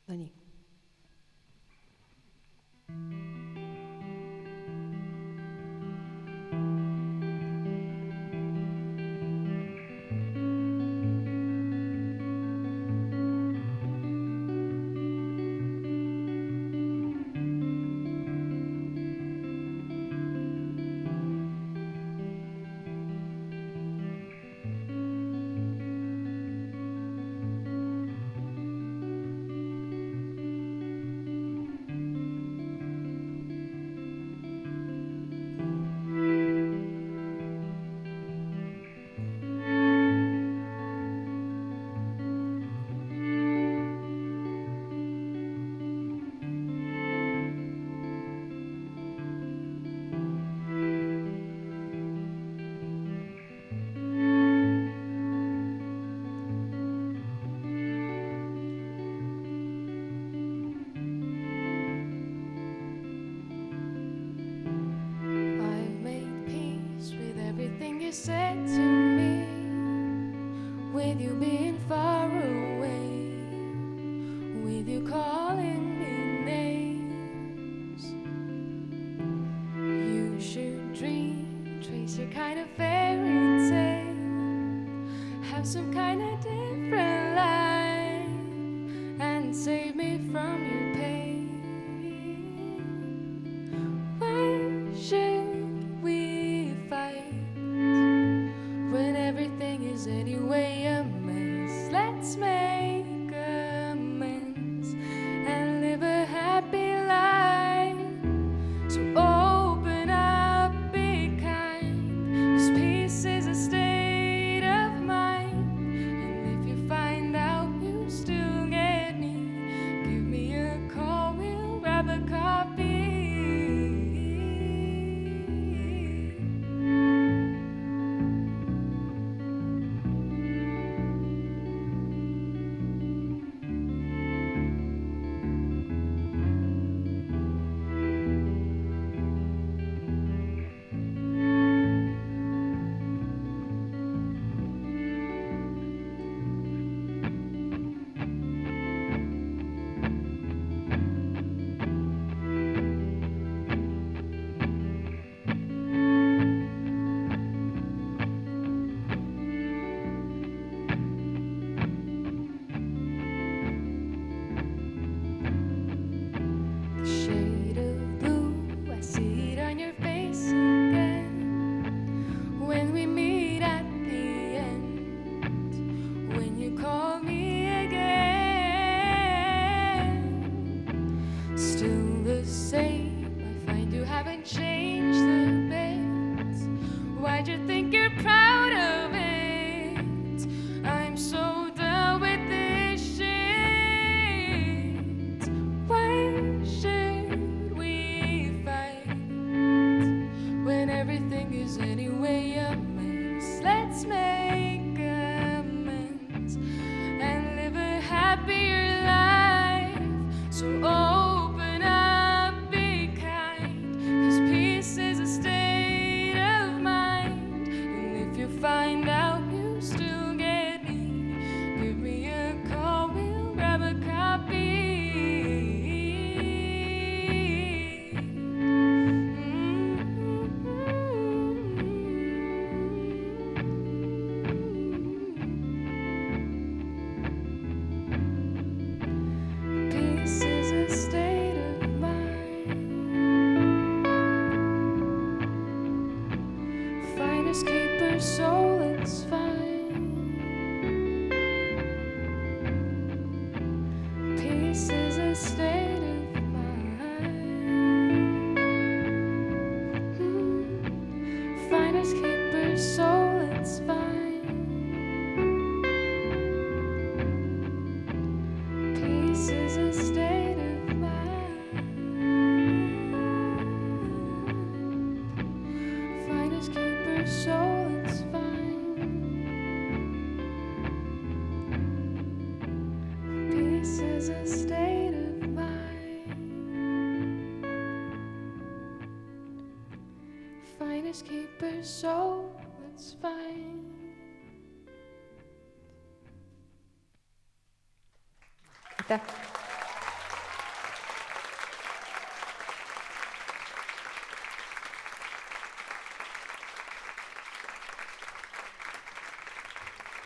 Nonii. Everything you said to me, with you being far away, with you calling me names. You should dream, trace your kind of fairy tale, have some kind of different life, and save me from your pain. Why should we fight when everything is anyway a mess? Let's make amends and live a happy life. So open up, be kind, 'cause peace is a state of mind. And if you find out you still get me, give me a call, we'll grab a coffee. Shade of blue, I see it on your face again when we meet at the end, when you call me again. Still the same, I find you haven't changed a bit. Why'd you think you're proud of it? I'm so done with this shit. Why should we fight when everything is anyway a mess? Let's make amends and live a happier life. So open up, be kind, 'cause peace is a state of mind. And if you find out you still get me, give me a call, we'll grab a coffee. Peace is a state of mind. Finders keepers, soul, it's fine. Peace is a state of mind. Finders keepers, soul, it's fine. Peace is a state of mind. Finders keepers, soul, it's fine. Peace is a state of mind. Finders keepers, soul, it's fine. Aitäh!